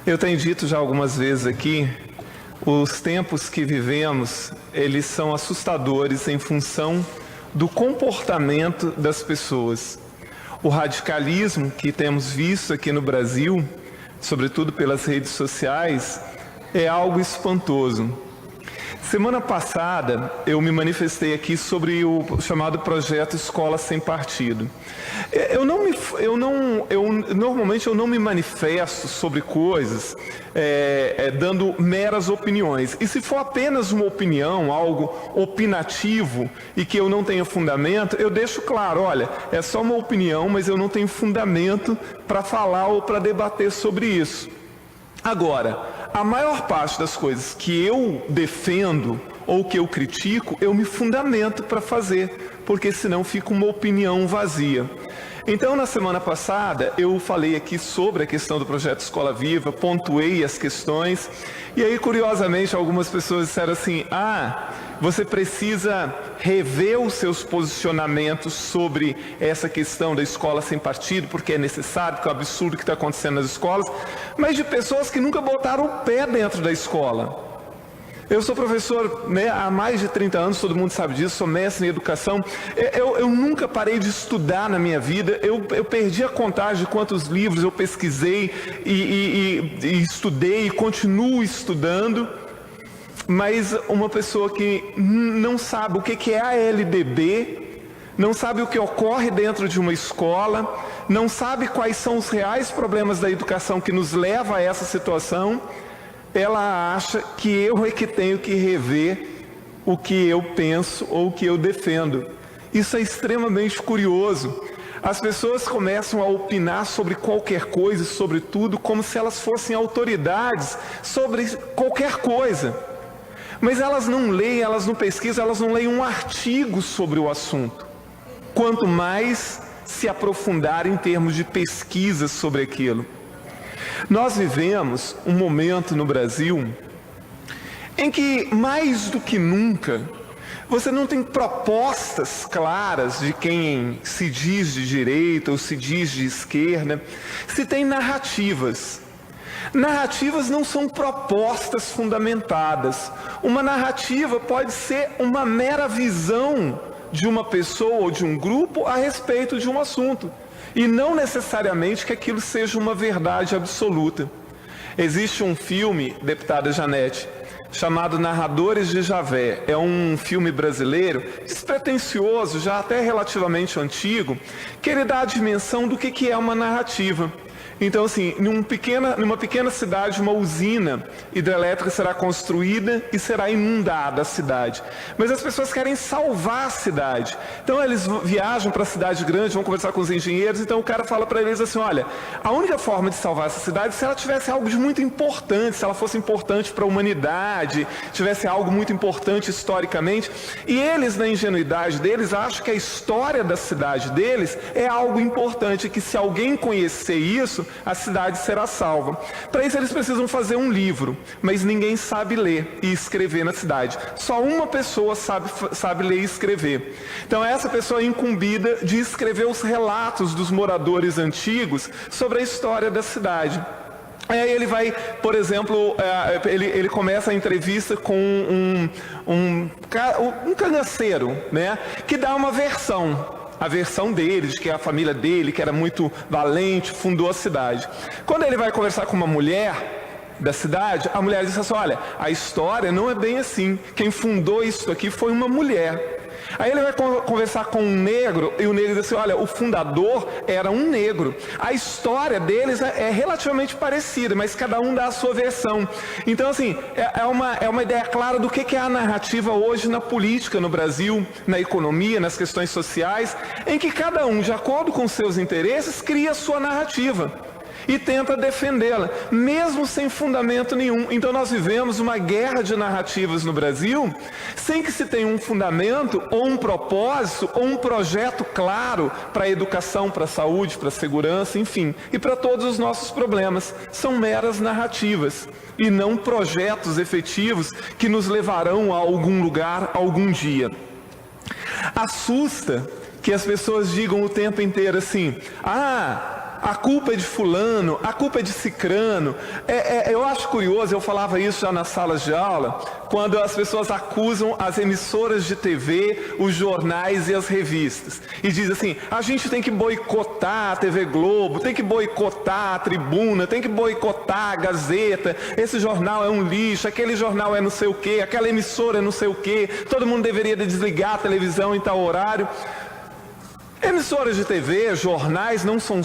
Eu tenho dito já algumas vezes aqui, os tempos que vivemos, eles são assustadores em função do comportamento das pessoas. O radicalismo que temos visto aqui no Brasil, sobretudo pelas redes sociais, é algo espantoso. Semana passada, eu me manifestei aqui sobre o chamado projeto Escola Sem Partido. Normalmente eu não me manifesto sobre coisas dando meras opiniões. E se for apenas uma opinião, algo opinativo e que eu não tenho fundamento, eu deixo claro, olha, é só uma opinião, mas eu não tenho fundamento para falar ou para debater sobre isso. Agora, a maior parte das coisas que eu defendo ou que eu critico, eu me fundamento para fazer, porque senão fica uma opinião vazia. Então, na semana passada, eu falei aqui sobre a questão do projeto Escola Viva, pontuei as questões, e aí, curiosamente, algumas pessoas disseram assim, você precisa rever os seus posicionamentos sobre essa questão da escola sem partido, porque é necessário, porque é um absurdo que está acontecendo nas escolas, mas de pessoas que nunca botaram o pé dentro da escola. Eu sou professor há mais de 30 anos, todo mundo sabe disso, sou mestre em educação. Eu nunca parei de estudar na minha vida, eu perdi a contagem de quantos livros eu pesquisei e estudei e continuo estudando. Mas uma pessoa que não sabe o que é a LDB, não sabe o que ocorre dentro de uma escola, não sabe quais são os reais problemas da educação que nos leva a essa situação, ela acha que eu é que tenho que rever o que eu penso ou o que eu defendo. Isso é extremamente curioso. As pessoas começam a opinar sobre qualquer coisa, sobre tudo, como se elas fossem autoridades sobre qualquer coisa. Mas elas não leem, elas não pesquisam, elas não leem um artigo sobre o assunto. Quanto mais se aprofundar em termos de pesquisa sobre aquilo. Nós vivemos um momento no Brasil em que, mais do que nunca, você não tem propostas claras de quem se diz de direita ou se diz de esquerda, se tem narrativas. Narrativas não são propostas fundamentadas. Uma narrativa pode ser uma mera visão de uma pessoa ou de um grupo a respeito de um assunto. E não necessariamente que aquilo seja uma verdade absoluta. Existe um filme, deputada Janete, chamado Narradores de Javé. É um filme brasileiro, despretensioso, já até relativamente antigo, que ele dá a dimensão do que é uma narrativa. Então, assim, numa pequena cidade, uma usina hidrelétrica será construída e será inundada a cidade. Mas as pessoas querem salvar a cidade. Então, eles viajam para a cidade grande, vão conversar com os engenheiros. Então, o cara fala para eles assim, olha, a única forma de salvar essa cidade é se ela tivesse algo de muito importante, se ela fosse importante para a humanidade, tivesse algo muito importante historicamente. E eles, na ingenuidade deles, acham que a história da cidade deles é algo importante, que se alguém conhecer isso, a cidade será salva. Para isso eles precisam fazer um livro, mas ninguém sabe ler e escrever na cidade. Só uma pessoa sabe ler e escrever. Então essa pessoa é incumbida de escrever os relatos dos moradores antigos sobre a história da cidade. Aí ele vai, por exemplo, ele começa a entrevista com um cangaceiro, né, que dá uma versão. A versão dele, de que a família dele, que era muito valente, fundou a cidade. Quando ele vai conversar com uma mulher da cidade, a mulher diz assim, olha, a história não é bem assim. Quem fundou isso aqui foi uma mulher. Aí ele vai conversar com um negro, e o negro diz assim, olha, o fundador era um negro. A história deles é relativamente parecida, mas cada um dá a sua versão. Então, assim, é uma ideia clara do que é a narrativa hoje na política no Brasil, na economia, nas questões sociais, em que cada um, de acordo com seus interesses, cria a sua narrativa e tenta defendê-la, mesmo sem fundamento nenhum. Então nós vivemos uma guerra de narrativas no Brasil, sem que se tenha um fundamento, ou um propósito, ou um projeto claro para a educação, para a saúde, para a segurança, enfim, e para todos os nossos problemas. São meras narrativas, e não projetos efetivos que nos levarão a algum lugar, algum dia. Assusta que as pessoas digam o tempo inteiro assim, a culpa é de fulano, a culpa é de cicrano. Eu acho curioso, eu falava isso já nas salas de aula, quando as pessoas acusam as emissoras de TV, os jornais e as revistas. E diz assim, a gente tem que boicotar a TV Globo, tem que boicotar a Tribuna, tem que boicotar a Gazeta, esse jornal é um lixo, aquele jornal é não sei o quê, aquela emissora é não sei o quê, todo mundo deveria desligar a televisão em tal horário. Emissoras de TV, jornais não são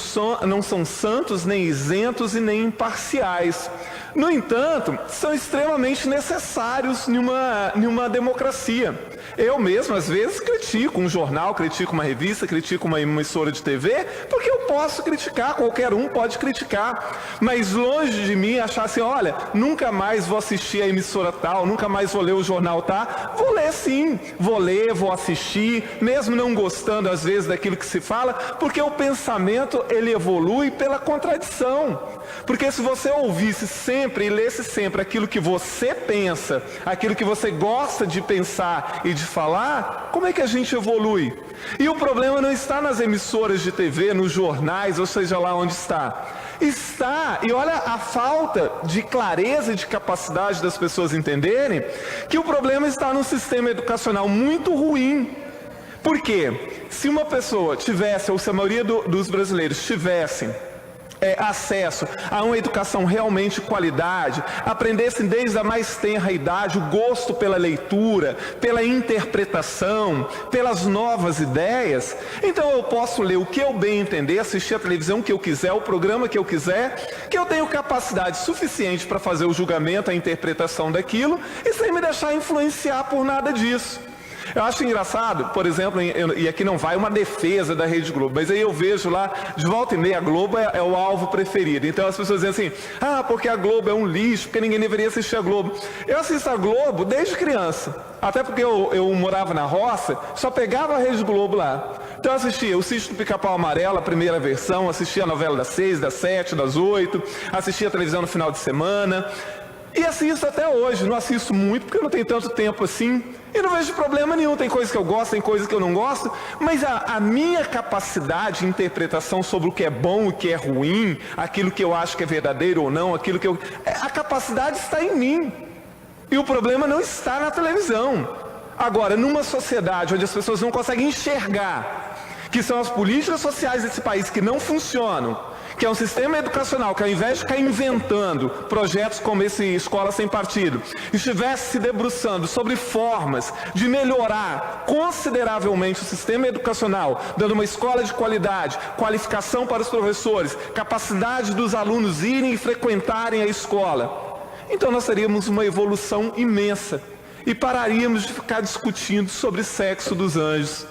santos, nem isentos e nem imparciais. No entanto, são extremamente necessários em uma democracia. Eu mesmo, às vezes, critico um jornal, critico uma revista, critico uma emissora de TV, porque eu posso criticar, qualquer um pode criticar. Mas longe de mim achar assim, olha, nunca mais vou assistir a emissora tal, nunca mais vou ler o jornal tal. Vou ler sim, vou ler, vou assistir, mesmo não gostando às vezes daquilo que se fala, porque o pensamento ele evolui pela contradição. Porque se você ouvisse sempre e lesse sempre aquilo que você pensa, aquilo que você gosta de pensar e de falar, como é que a gente evolui? E o problema não está nas emissoras de TV, nos jornais, ou seja lá onde está. Está, e olha a falta de clareza e de capacidade das pessoas entenderem, que o problema está num sistema educacional muito ruim. Por quê? Se uma pessoa tivesse, ou se a maioria dos brasileiros tivessem, acesso a uma educação realmente de qualidade, aprendessem desde a mais tenra idade o gosto pela leitura, pela interpretação, pelas novas ideias, então eu posso ler o que eu bem entender, assistir a televisão que eu quiser, o programa que eu quiser, que eu tenho capacidade suficiente para fazer o julgamento, a interpretação daquilo, e sem me deixar influenciar por nada disso. Eu acho engraçado, por exemplo, e aqui não vai uma defesa da Rede Globo, mas aí eu vejo lá, de volta e meia, a Globo é o alvo preferido. Então as pessoas dizem assim, porque a Globo é um lixo, porque ninguém deveria assistir a Globo. Eu assisto a Globo desde criança, até porque eu morava na roça, só pegava a Rede Globo lá. Então eu assistia o Sítio do Pica-Pau Amarelo, a primeira versão, assistia a novela das 6, das 7, das 8, assistia a televisão no final de semana. E assisto até hoje, não assisto muito porque eu não tenho tanto tempo assim e não vejo problema nenhum, tem coisas que eu gosto, tem coisas que eu não gosto, mas a minha capacidade de interpretação sobre o que é bom e o que é ruim, aquilo que eu acho que é verdadeiro ou não, aquilo que a capacidade está em mim e o problema não está na televisão. Agora, numa sociedade onde as pessoas não conseguem enxergar que são as políticas sociais desse país que não funcionam, que é um sistema educacional que ao invés de ficar inventando projetos como esse Escola Sem Partido, estivesse se debruçando sobre formas de melhorar consideravelmente o sistema educacional, dando uma escola de qualidade, qualificação para os professores, capacidade dos alunos irem e frequentarem a escola, então nós teríamos uma evolução imensa e pararíamos de ficar discutindo sobre sexo dos anjos.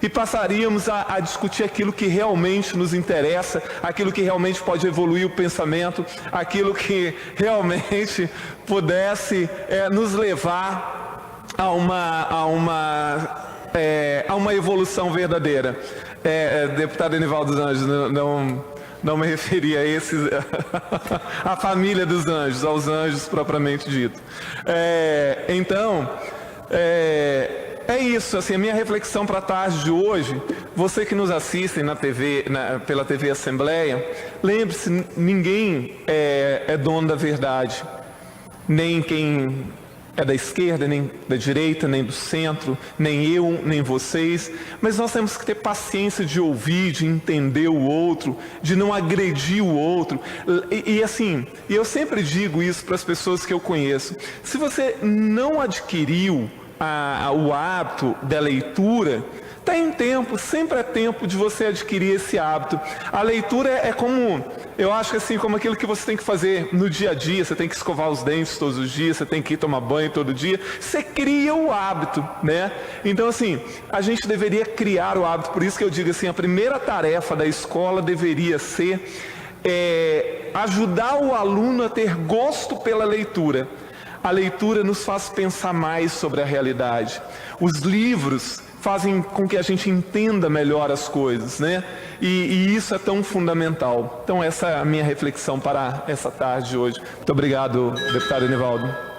E passaríamos a discutir aquilo que realmente nos interessa, aquilo que realmente pode evoluir o pensamento, aquilo que realmente pudesse nos levar a uma evolução verdadeira. Deputado Enivaldo dos Anjos, não me referi a esses, a família dos anjos, aos anjos propriamente dito. Então, é isso, assim, a minha reflexão para a tarde de hoje, você que nos assiste na TV, pela TV Assembleia, lembre-se, ninguém é dono da verdade, nem quem é da esquerda, nem da direita, nem do centro, nem eu, nem vocês, mas nós temos que ter paciência de ouvir, de entender o outro, de não agredir o outro, e assim, eu sempre digo isso para as pessoas que eu conheço, se você não adquiriu o hábito da leitura, tem tempo, sempre é tempo de você adquirir esse hábito. A leitura é como, eu acho que assim, como aquilo que você tem que fazer no dia a dia, você tem que escovar os dentes todos os dias, você tem que ir tomar banho todo dia, você cria o hábito, né? Então assim, a gente deveria criar o hábito, por isso que eu digo assim, a primeira tarefa da escola deveria ser ajudar o aluno a ter gosto pela leitura. A leitura nos faz pensar mais sobre a realidade. Os livros fazem com que a gente entenda melhor as coisas, né? E isso é tão fundamental. Então essa é a minha reflexão para essa tarde de hoje. Muito obrigado, deputado Enivaldo.